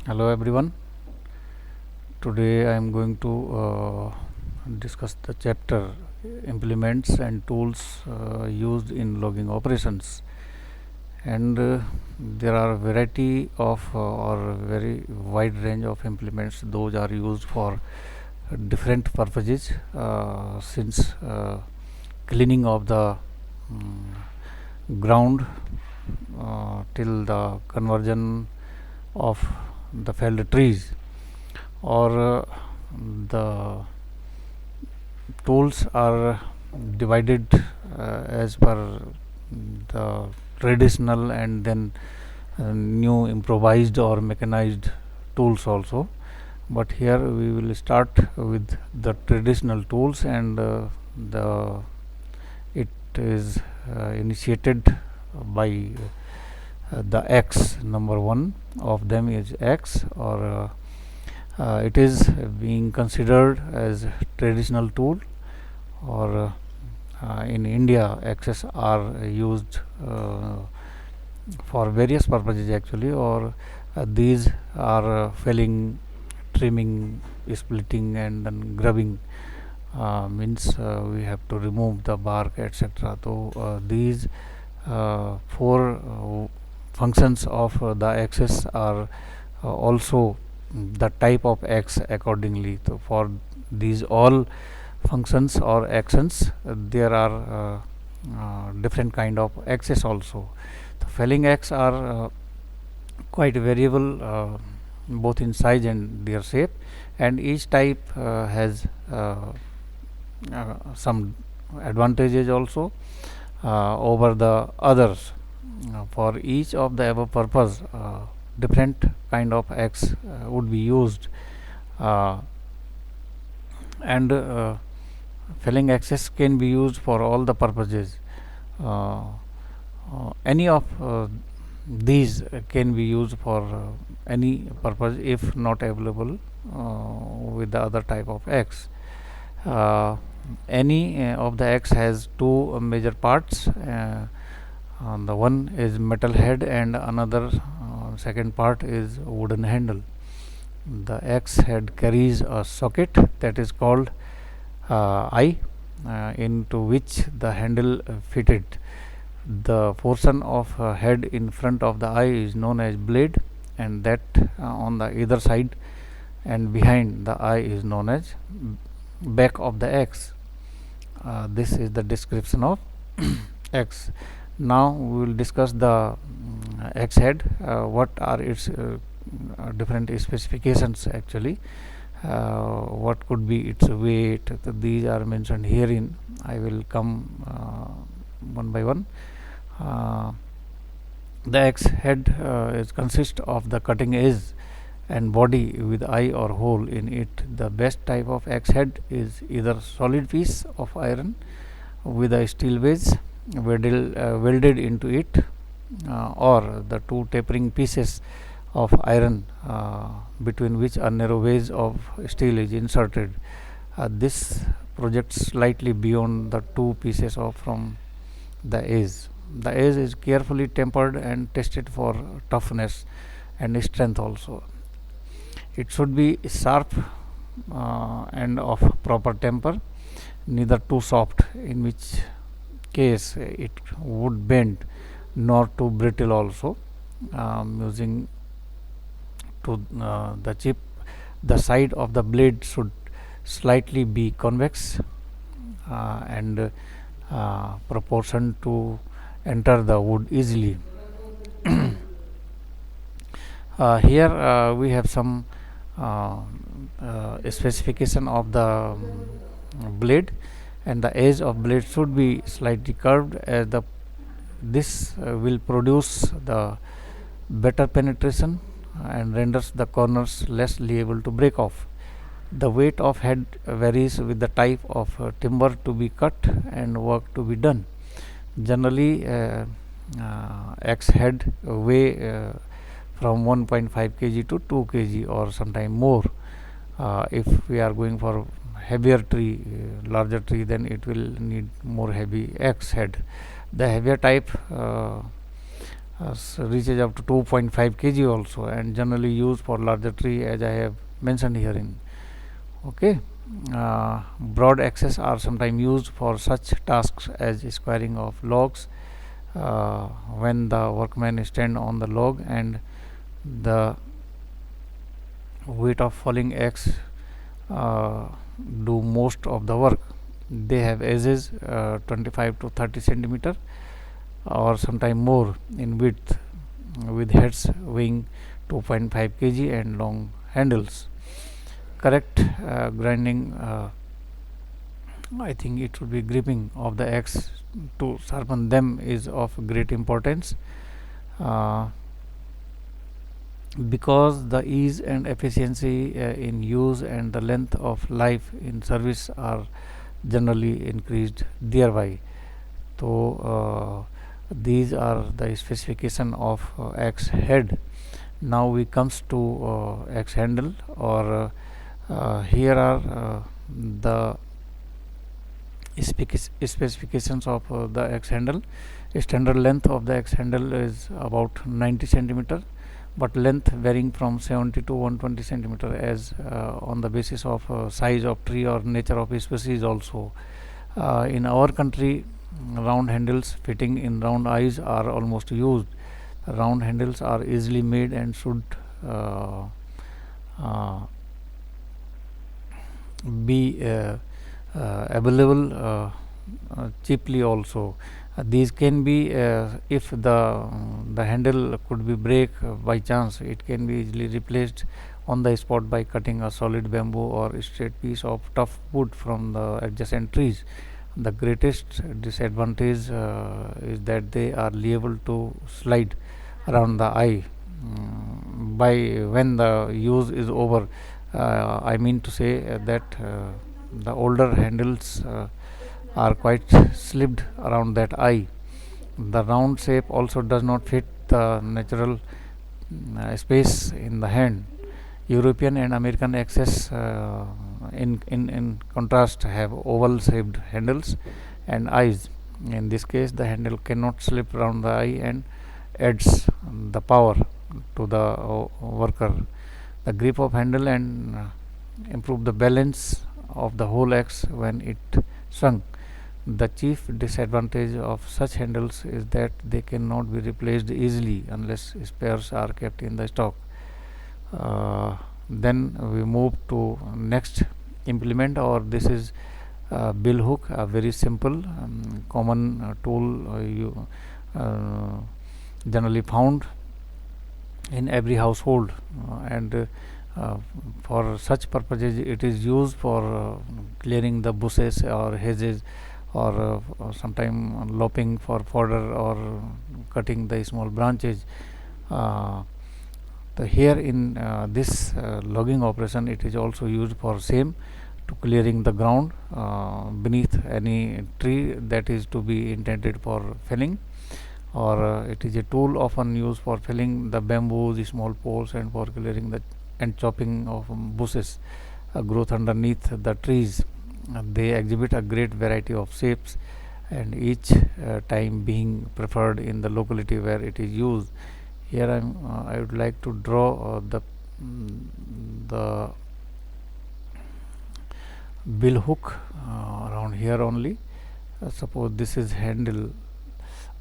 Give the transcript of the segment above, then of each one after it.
Hello everyone. Today I am going to discuss the chapter implements and tools used in logging operations. And there are a variety of or very wide range of implements. Those are used for different purposes, since cleaning of the ground till the conversion of the felled trees, or the tools are divided as per the traditional and then new improvised or mechanized tools also. But here we will start with the traditional tools, and the it is initiated by the X. Number one of them is X, or it is being considered as traditional tool, or in India axes are used for various purposes actually, or these are felling, trimming, splitting and then grubbing, means we have to remove the bark, etc. So these four functions of the axis are also the type of X accordingly. So for these all functions or actions, there are different kind of axes also. The felling axe are quite variable, both in size and their shape, and each type has some advantages also over the others. For each of the above purpose, different kind of axe would be used, uh, and felling axes can be used for all the purposes. Any of these can be used for any purpose if not available with the other type of axe. Any of the axe has two major parts. The one is metal head and another second part is wooden handle. The axe head carries a socket that is called eye, into which the handle fitted. The portion of head in front of the eye is known as blade, and that on the either side and behind the eye is known as back of the axe. This is the description of axe. Now we will discuss the axe head. What are its different specifications actually? What could be its weight? These are mentioned herein. I will come one by one. Uh, the axe head is consist of the cutting edge and body with eye or hole in it. The best type of axe head is either solid piece of iron with a steel wedge welded into it, or the two tapering pieces of iron between which a narrow wedge of steel is inserted. This projects slightly beyond the two pieces of from the edge. The edge is carefully tempered and tested for toughness and strength also. It should be sharp and of proper temper, neither too soft, in which case it would bend, nor too brittle also. Using to the chip, the side of the blade should slightly be convex and proportion to enter the wood easily. Here we have some specification of the blade, and the edge of blade should be slightly curved, as the this will produce the better penetration and renders the corners less liable to break off. The weight of head varies with the type of timber to be cut and work to be done. Generally, axe head weigh from 1.5 kg to 2 kg or sometime more. If we are going for heavier tree, larger tree, then it will need more heavy axe head. The heavier type reaches up to 2.5 kg also, and generally used for larger tree, as I have mentioned here in. Okay. Broad axes are sometimes used for such tasks as squaring of logs, when the workmen stand on the log and the weight of falling axe uh, do most of the work. They have edges 25 to 30 centimeter or sometime more in width, with heads weighing 2.5 kg and long handles. Correct grinding, I think it would be gripping of the axe to sharpen them is of great importance, uh, because the ease and efficiency in use and the length of life in service are generally increased thereby. So these are the specification of axe head. Now we comes to axe handle, or here are the specifications of the axe handle. Standard length of the axe handle is about 90 centimeter, but length varying from 70 to 120 centimeter, as on the basis of size of tree or nature of species also. In our country, round handles fitting in round eyes are almost used. Round handles are easily made and should uh, be available cheaply also. These can be, if the handle could be break by chance, it can be easily replaced on the spot by cutting a solid bamboo or straight piece of tough wood from the adjacent trees. The greatest disadvantage is that they are liable to slide around the eye by when the use is over. I mean to say that the older handles are quite slipped around that eye. The round shape also does not fit the natural space in the hand. European and American axes, in contrast, have oval shaped handles and eyes. In this case, the handle cannot slip around the eye and adds the power to the worker. The grip of handle and improve the balance of the whole axe when it shrunk. The chief disadvantage of such handles is that they cannot be replaced easily unless spares are kept in the stock. Then we move to next implement, or this is bill hook, a very simple common tool you generally found in every household, and for such purposes it is used for clearing the bushes or hedges, or sometime lopping for fodder, or cutting the small branches. uh, Here in this logging operation, it is also used for same, to clearing the ground beneath any tree that is to be intended for felling, or it is a tool often used for felling the bamboos, small poles, and for clearing the and chopping of bushes growth underneath the trees. They exhibit a great variety of shapes, and each time being preferred in the locality where it is used. Here I would like to draw the bill hook around here only. Suppose this is handle.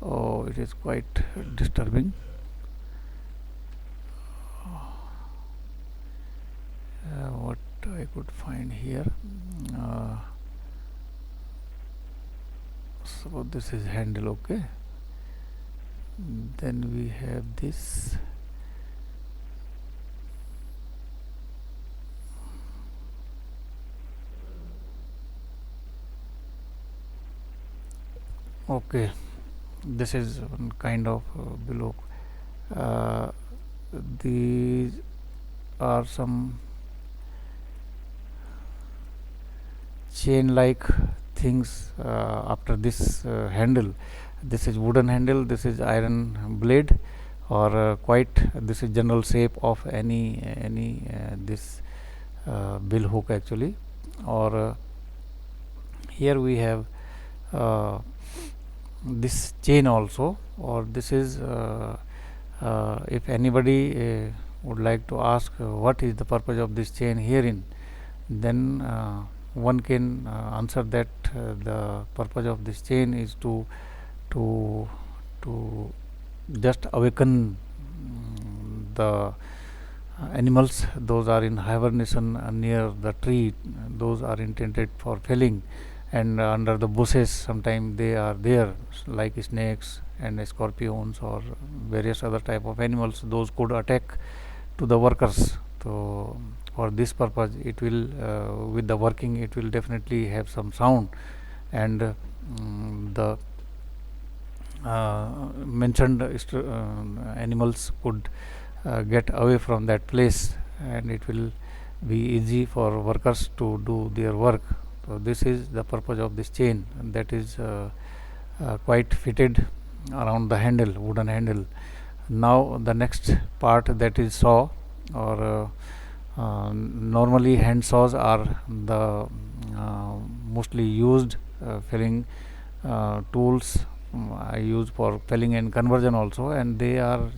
Oh, it is quite disturbing. What I could find here. Suppose this is handle. Okay. Then we have this. Okay, this is one kind of below. These are some chain like things after this handle. This is wooden handle, this is iron blade, or quite this is general shape of any this bill hook actually. Or here we have this chain also, or this is If anybody would like to ask what is the purpose of this chain herein, then one can answer that the purpose of this chain is to to just awaken the animals those are in hibernation near the tree. Those are intended for felling, and under the bushes sometimes they are there, like snakes and scorpions or various other type of animals. Those could attack to the workers. So for this purpose it will with the working it will definitely have some sound, and the mentioned animals could get away from that place, and it will be easy for workers to do their work. So this is the purpose of this chain, and that is quite fitted around the handle, wooden handle. Now the next part, that is saw, or normally hand saws are the mostly used felling tools I use for felling and conversion also, and they are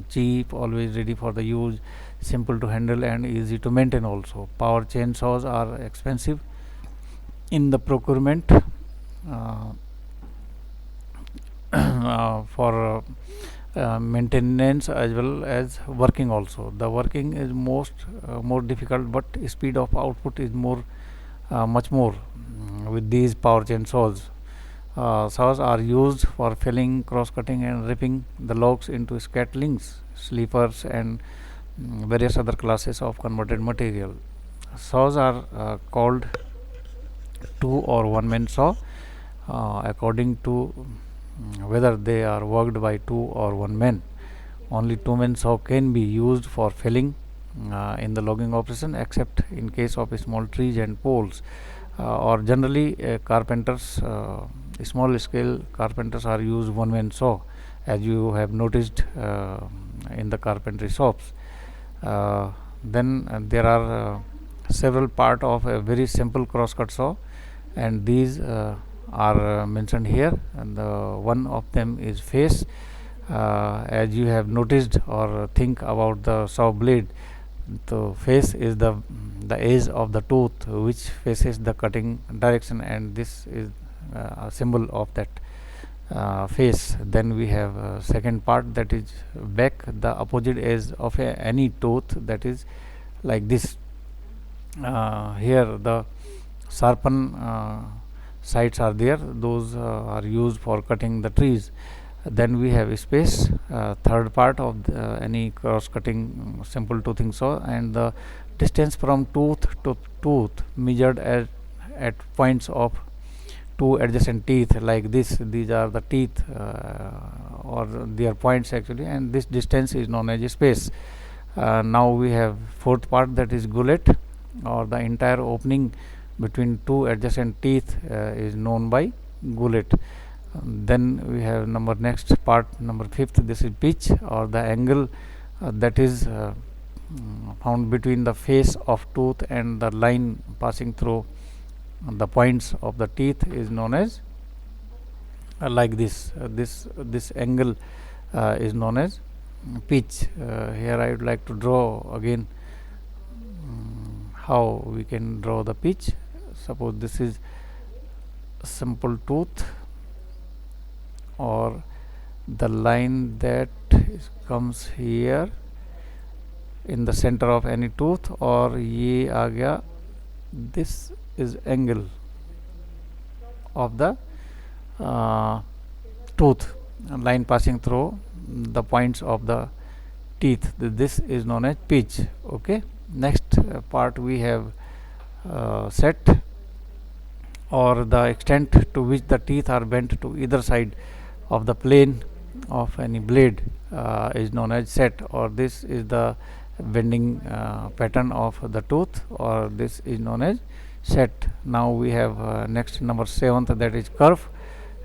cheap, always ready for the use, simple to handle and easy to maintain also. Power chainsaws are expensive in the procurement for maintenance as well as working also. The working is more difficult, but speed of output is much more with these power chainsaws. Saws are used for felling, cross-cutting and ripping the logs into scatlings, sleepers and various other classes of converted material. Saws are called two or one man saw according to whether they are worked by two or one man. Only two man saw can be used for felling in the logging operation, except in case of small trees and poles. Or generally carpenters, small scale carpenters are used one man saw, as you have noticed in the carpentry shops. Then there are several part of a very simple cross cut saw, and these are mentioned here, and one of them is face. As you have noticed or think about the saw blade, the face is the edge of the tooth which faces the cutting direction, and this is a symbol of that face. Then we have second part, that is back, the opposite edge of any tooth, that is like this. Here the sharpen sides are there, those are used for cutting the trees. Then we have space, third part of any cross cutting simple toothing saw, and the distance from tooth to tooth measured at points of two adjacent teeth, like this. These are the teeth or their points actually, and this distance is known as space. Now we have fourth part, that is gullet, or the entire opening between two adjacent teeth is known by gullet. Then we have next part, number fifth, this is pitch, or the angle that is found between the face of tooth and the line passing through the points of the teeth is known as like this. This angle is known as pitch. Here I would like to draw again how we can draw the pitch. Suppose this is simple tooth, or the line that comes here in the center of any tooth, or ये आ गया, this is angle of the tooth, line passing through the points of the teeth. This is known as pitch. Okay, next part we have set, or the extent to which the teeth are bent to either side of the plane of any blade is known as set, or this is the bending pattern of the tooth, or this is known as set. Now we have next number seventh, that is curve,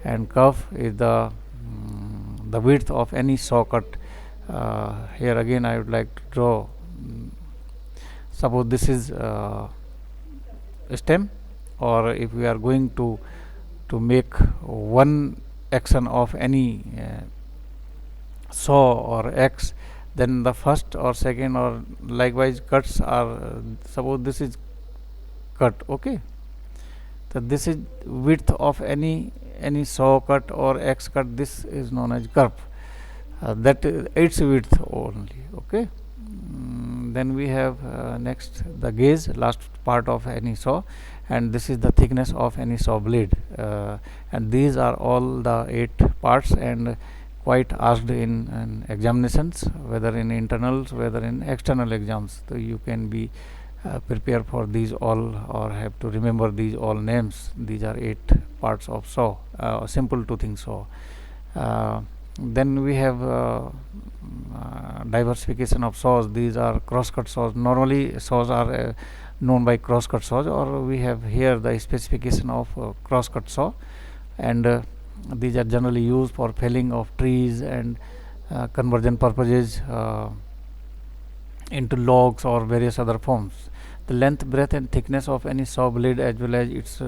and curve is the width of any saw cut. Here again I would like to draw, suppose this is stem, or if we are going to make one action of any saw or X, then the first or second or likewise cuts are, suppose this is cut, okay. So this is width of any saw cut or X cut, this is known as curve. That is its width only, okay. Then we have next the gauge, last part of any saw, and this is the thickness of any saw blade, and these are all the 8 parts, and quite asked in examinations, whether in internals, whether in external exams. So you can be prepare for these all, or have to remember these all names. These are 8 parts of saw, simple to think saw. Then we have diversification of saws. These are crosscut saws. Normally saws are known by crosscut saws, or we have here the specification of crosscut saw, and these are generally used for felling of trees and conversion purposes into logs or various other forms. The length, breadth and thickness of any saw blade, as well as its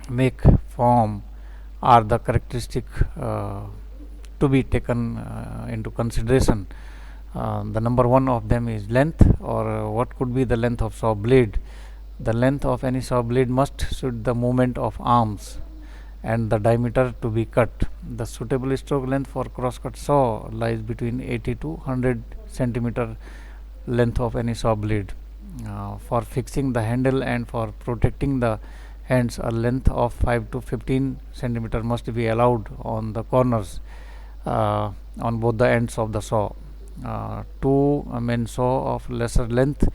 make, form, are the characteristic to be taken into consideration. The number one of them is length, or what could be the length of saw blade. The length of any saw blade must suit the movement of arms and the diameter to be cut. The suitable stroke length for crosscut saw lies between 80 to 100 centimeter length of any saw blade. For fixing the handle and for protecting the hands, a length of 5 to 15 centimeter must be allowed on the corners on both the ends of the saw. Two main saw of lesser length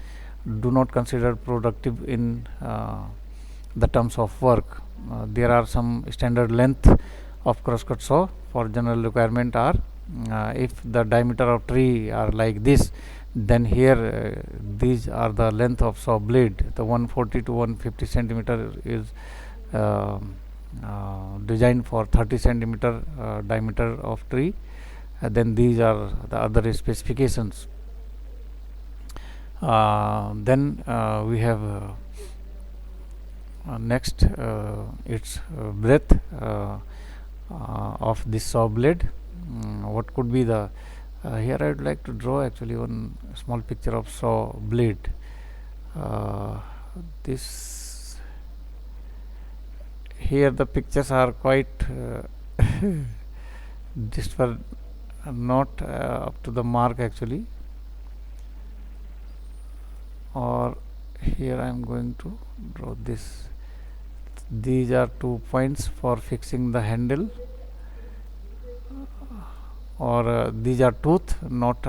do not consider productive in the terms of work. There are some standard length of crosscut saw for general requirement are, if the diameter of tree are like this, then here these are the length of saw blade. The 140 to 150 centimeter is designed for 30 centimeter diameter of tree. Then these are the other specifications. Then we have next its breadth of this saw blade. What could be the here I would like to draw actually one small picture of saw blade. This here the pictures are quite just were not up to the mark actually, or here I am going to draw this. These are 2 points for fixing the handle, or these are tooth, not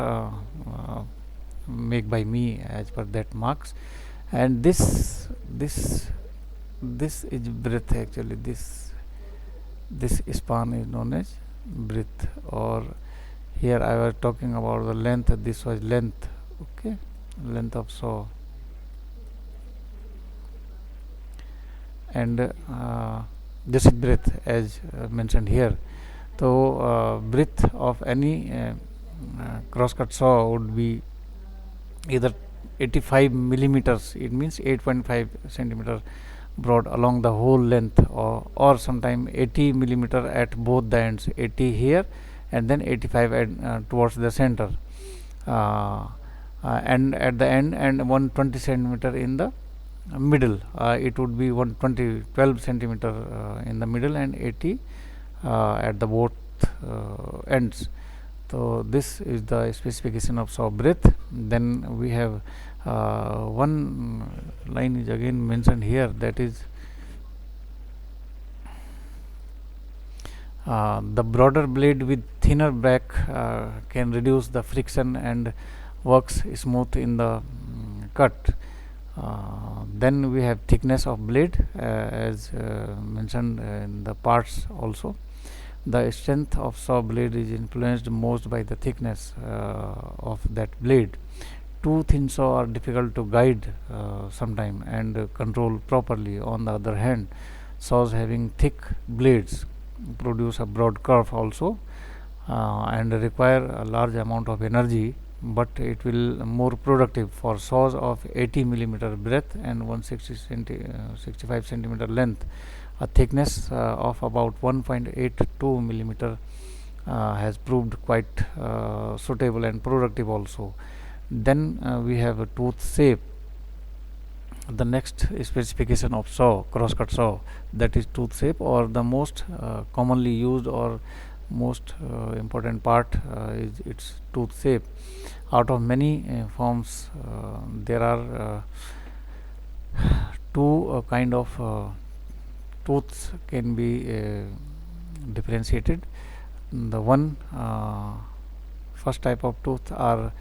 made by me as per that marks, and this is breadth actually. This span is known as breadth, or here I was talking about the length. This was length, okay, length of saw, and this is breadth as mentioned here. So breadth of any crosscut saw would be either 85 millimeters, it means 8.5 centimeter broad along the whole length, or sometime 80 millimeter at both the ends, 80 here and then 85 at, towards the center, and at the end, and 120 centimeter in the middle. It would be 12 centimeter in the middle and 80 at the both ends. So this is the specification of saw breadth. Then we have one line is again mentioned here, that is the broader blade with thinner back can reduce the friction and works smooth in the cut. Then we have thickness of blade as mentioned in the parts also. The strength of saw blade is influenced most by the thickness of that blade. Too thin saw are difficult to guide sometime and control properly. On the other hand, saws having thick blades produce a broad curve also, and require a large amount of energy, but it will more productive. For saws of 80 millimeter breadth and 65 centimeter length, a thickness of about 1.82 millimeter has proved quite suitable and productive also. Then we have a tooth shape. The next specification of saw, crosscut saw, that is tooth shape, or the most commonly used or most important part is its tooth shape. Out of many forms, there are two kind of tooths can be differentiated. The one first type of tooth are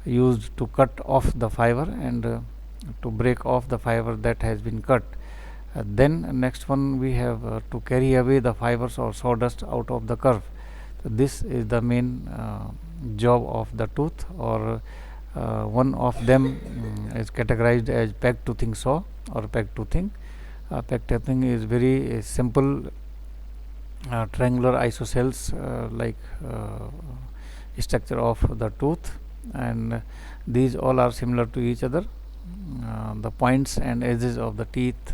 used to cut off the fiber and to break off the fiber that has been cut. Then next one we have to carry away the fibers or sawdust out of the curve. So this is the main job of the tooth, or one of them is categorized as peg toothing saw or peg toothing. Peg toothing is very simple triangular isosceles like structure of the tooth, and these all are similar to each other. The points and edges of the teeth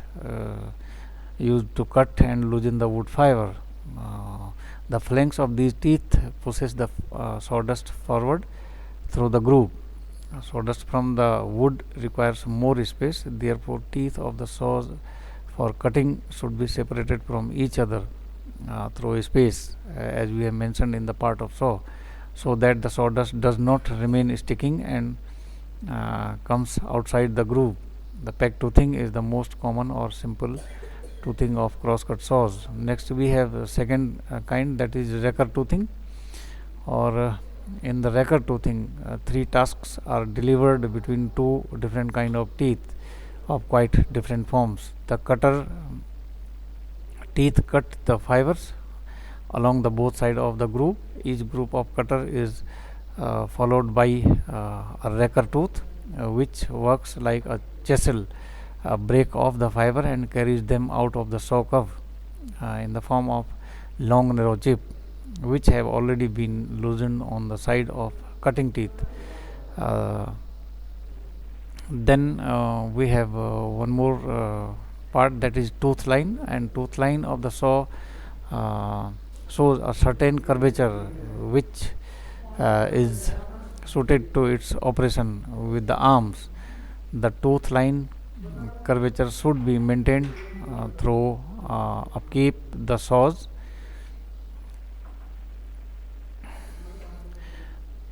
used to cut and loosen the wood fiber. The flanks of these teeth pushes the sawdust forward through the groove. Sawdust from the wood requires more space, therefore teeth of the saws for cutting should be separated from each other through a space, as we have mentioned in the part of saw, so that the sawdust does not remain sticking and comes outside the groove. The peg toothing is the most common or simple toothing of crosscut saws. Next we have a second kind, that is raker toothing, or in the raker toothing, three tasks are delivered between two different kind of teeth of quite different forms. The cutter teeth cut the fibers along the both side of the groove. Each group of cutter is followed by a raker tooth, which works like a chisel, break off the fiber and carries them out of the saw curve in the form of long narrow chip, which have already been loosened on the side of cutting teeth. Then we have one more part, that is tooth line, and tooth line of the saw shows a certain curvature which is suited to its operation with the arms. The tooth line curvature should be maintained through upkeep the saws.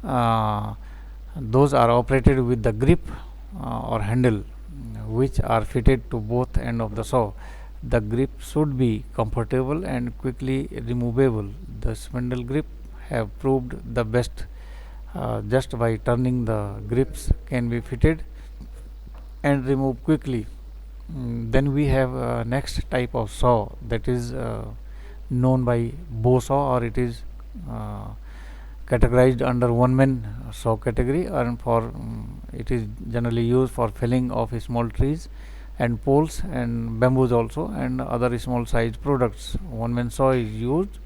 Those are operated with the grip or handle, which are fitted to both end of the saw. The grip should be comfortable and quickly removable. The spindle grip have proved the best. Just by turning, the grips can be fitted and removed quickly. Then we have next type of saw, that is known by bow saw, or it is categorized under one man saw category, and for it is generally used for felling of small trees and poles and bamboos also, and other small size products. One man saw is used,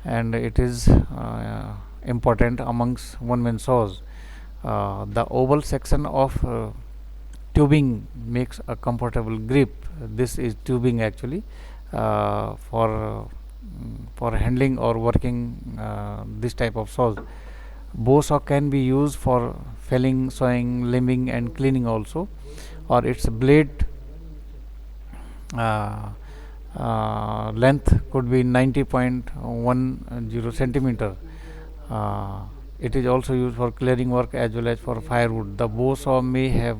and it is important amongst one man saws. The oval section of tubing makes a comfortable grip. This is tubing actually for handling or working this type of saws. Bow saw can be used for felling, sawing, limbing and cleaning also, or its blade length could be 90.10 centimeter. It is also used for clearing work as well as for firewood. The bow saw may have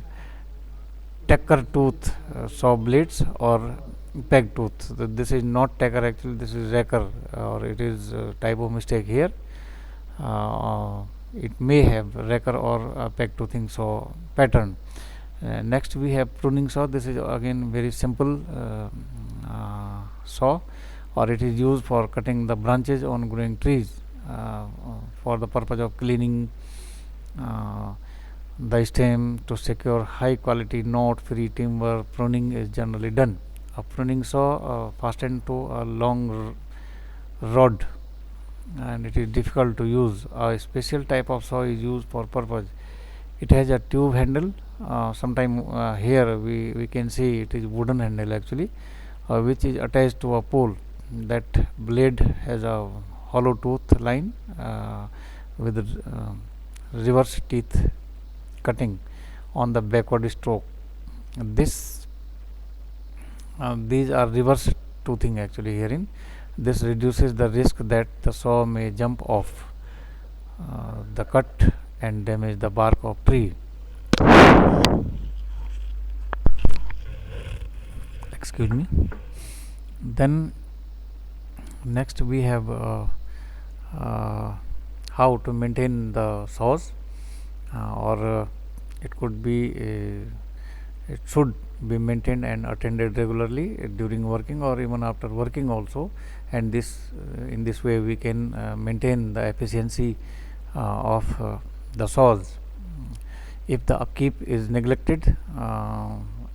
tacker tooth saw blades or peg tooth. This is not tacker actually, this is raker, or it is type of mistake here. It may have raker or peg toothing saw pattern. Next we have pruning saw. This is again very simple saw, or it is used for cutting the branches on growing trees for the purpose of cleaning the stem to secure high quality knot free timber. Pruning is generally done. A pruning saw fastened to a long rod, and it is difficult to use. A special type of saw is used for purpose. It has a tube handle. Sometime here we can see it is wooden handle actually, which is attached to a pole. That blade has a hollow tooth line with reverse teeth cutting on the backward stroke. This These are reverse toothing actually herein. This reduces the risk that the saw may jump off the cut and damage the bark of tree. Excuse me. Then next we have uh, how to maintain the saws, or it could be it should be maintained and attended regularly during working or even after working also, and this in this way we can maintain the efficiency of the saws. If the upkeep is neglected,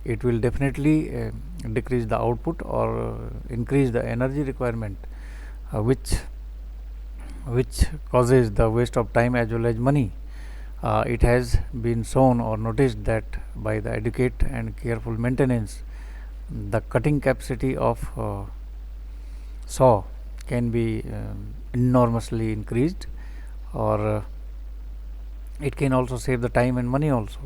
it will definitely decrease the output or increase the energy requirement, which causes the waste of time as well as money. It has been shown or noticed that by the adequate and careful maintenance, the cutting capacity of saw can be enormously increased, or it can also save the time and money also.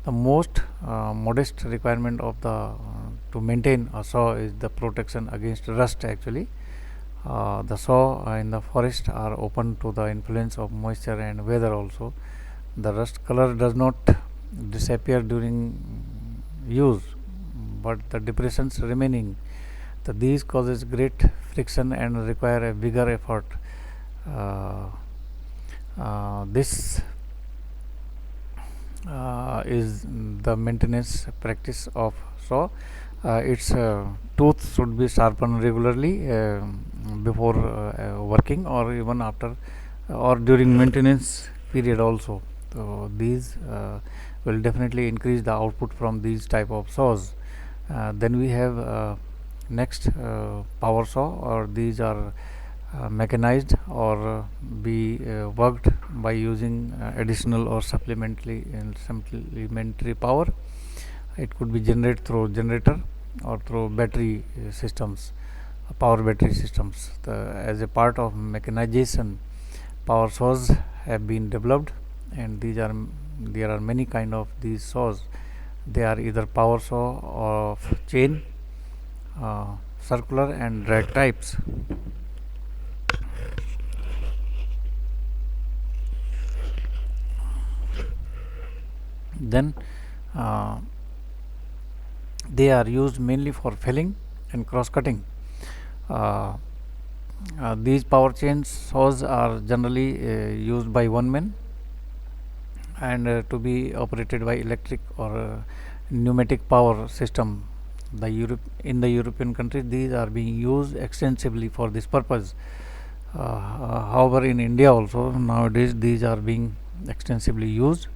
The most modest requirement of the to maintain a saw is the protection against rust actually. The saw in the forest are open to the influence of moisture and weather also. The rust color does not disappear during use, but the depressions remaining. These causes great friction and require a bigger effort. This is the maintenance practice of saw. Its tooth should be sharpened regularly before working or even after or during maintenance period also. So these will definitely increase the output from these type of saws. Then we have next power saw, or these are mechanized or be worked by using additional or supplementary power. It could be generated through generator or through battery systems, power battery systems. As a part of mechanization, power saws have been developed, and there are many kind of these saws. They are either power saw of chain, circular and drag types. Then they are used mainly for felling and cross cutting. Uh, these power chain saws are generally used by one man, and to be operated by electric or pneumatic power system. In the European countries, these are being used extensively for this purpose. However, in India also nowadays these are being extensively used,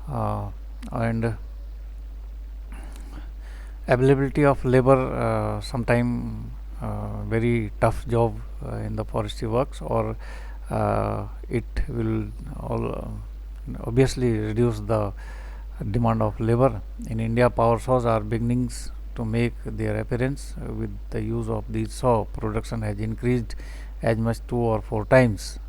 and availability of labor, sometime very tough job in the forestry works, or it will all obviously reduce the demand of labor. In India, power saws are beginnings to make their appearance. With the use of these saw, production has increased as much 2 or 4 times,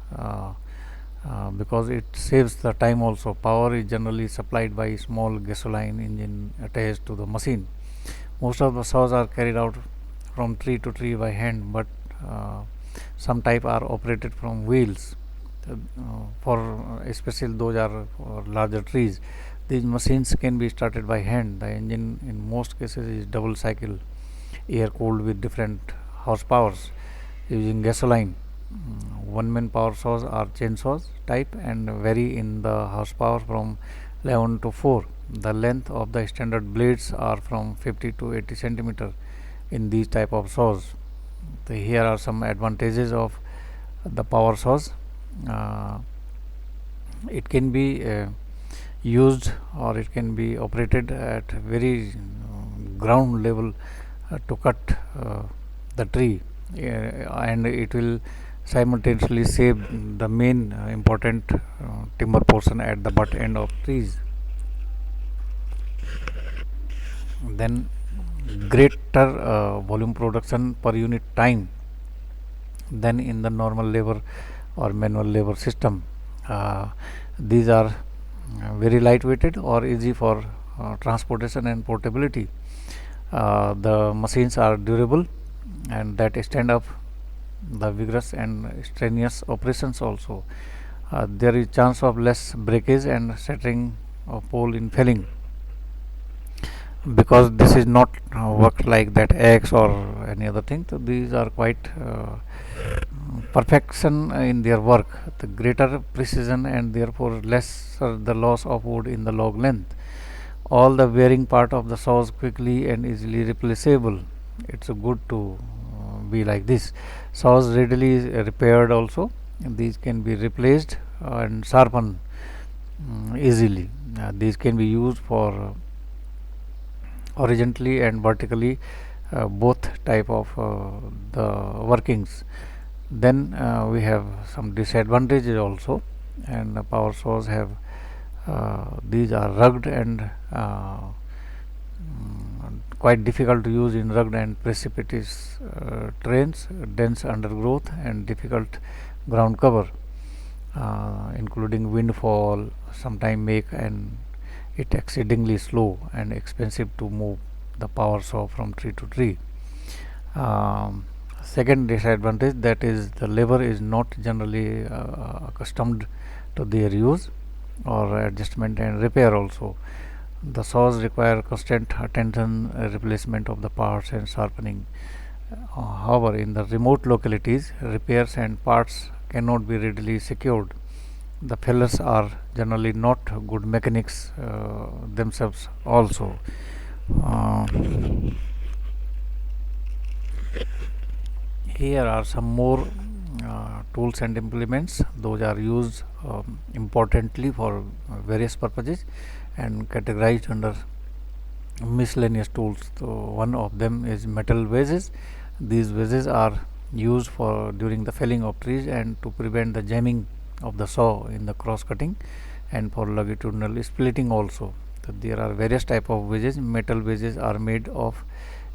because it saves the time also. Power is generally supplied by small gasoline engine attached to the machine. Most of the saws are carried out from tree to tree by hand, but some type are operated from wheels. For especially those are for larger trees. These machines can be started by hand. The engine in most cases is double cycle, air cooled with different horsepowers using gasoline. One man power saws are chainsaws type and vary in the horsepower from 11 to 4. The length of the standard blades are from 50 to 80 centimeter in these type of saws. Here are some advantages of the power saws. Uh, it can be used, or it can be operated at very ground level to cut the tree, and it will simultaneously save the main important timber portion at the butt end of trees. Then greater volume production per unit time. than in the normal lever or manual lever system. These are very lightweighted or easy for transportation and portability. The machines are durable and that stand up the vigorous and strenuous operations also. There is chance of less breakage and shattering of pole in felling, because this is not worked like that axe or any other thing. So these are quite perfection in their work, the greater precision and therefore lesser the loss of wood in the log length. All the wearing part of the saws quickly and easily replaceable. It's good to be like this. Saws readily repaired also. These can be replaced and sharpened easily. These can be used for horizontally and vertically, both type of the workings. Then we have some disadvantages also, and power saws have these are rugged and quite difficult to use in rugged and precipitous terrains, dense undergrowth and difficult ground cover, including windfall, sometime make and it exceedingly slow and expensive to move the power saw from tree to tree. Second disadvantage, that is the labor is not generally accustomed to their use or adjustment and repair also. The saws require constant attention, replacement of the parts and sharpening. However, in the remote localities, repairs and parts cannot be readily secured. The fellows are generally not good mechanics themselves also. Uh, Here are some more tools and implements. Those are used importantly for various purposes and categorized under miscellaneous tools. So one of them is metal wedges. These wedges are used for during the felling of trees and to prevent the jamming of the saw in the cross cutting and for longitudinal splitting also. So there are various type of wedges. Metal wedges are made of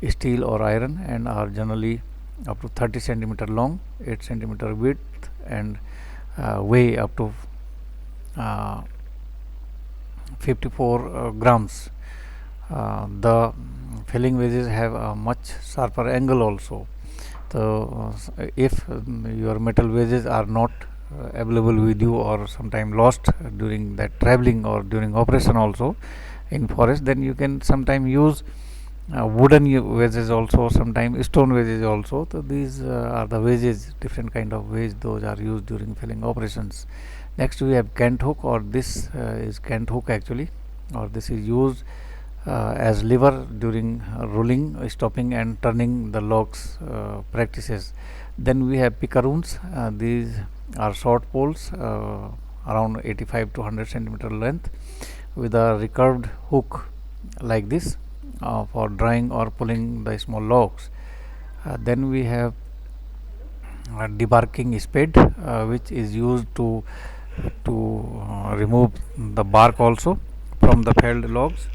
steel or iron and are generally up to 30 centimeter long, 8 centimeter width and weigh up to 54 grams. The felling wedges have a much sharper angle also. So if your metal wedges are not available with you or sometime lost during that traveling or during operation also in forest, then you can sometime use wooden wedges also, sometimes stone wedges also. So these are the wedges, different kind of wedges, those are used during felling operations. Next we have cant hook, or this is cant hook actually, or this is used as lever during rolling, stopping and turning the logs practices. Then we have picaroons. These are short poles around 85 to 100 centimeter length with a recurved hook like this for drawing or pulling the small logs. Then we have a debarking spade, which is used to remove the bark also from the felled logs.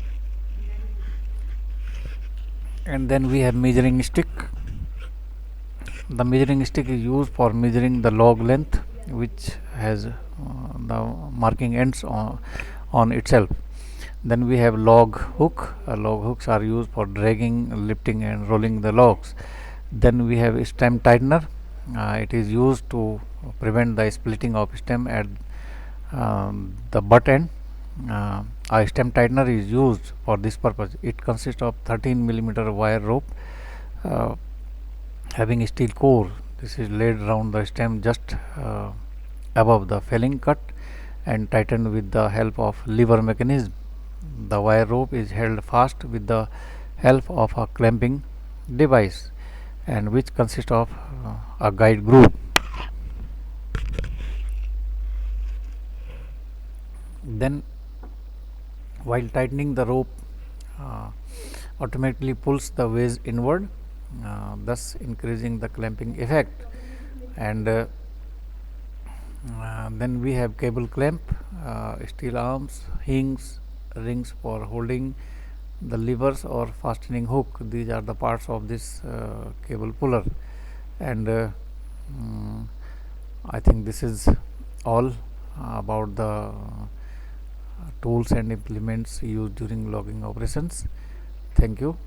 And then we have measuring stick. The measuring stick is used for measuring the log length, which has the marking ends on itself. Then we have log hook. Log hooks are used for dragging, lifting and rolling the logs. Then we have stem tightener. It is used to prevent the splitting of stem at the butt end. A stem tightener is used for this purpose. It consists of 13 millimeter wire rope having a steel core. This is laid around the stem just above the felling cut and tightened with the help of lever mechanism. The wire rope is held fast with the help of a clamping device, and which consists of a guide groove. Then while tightening, the rope automatically pulls the wedge inward, thus increasing the clamping effect. And then we have cable clamp, steel arms, hinges, rings for holding the levers or fastening hook. These are the parts of this cable puller. And Mm, I think this is all about the tools and implements used during logging operations. Thank you.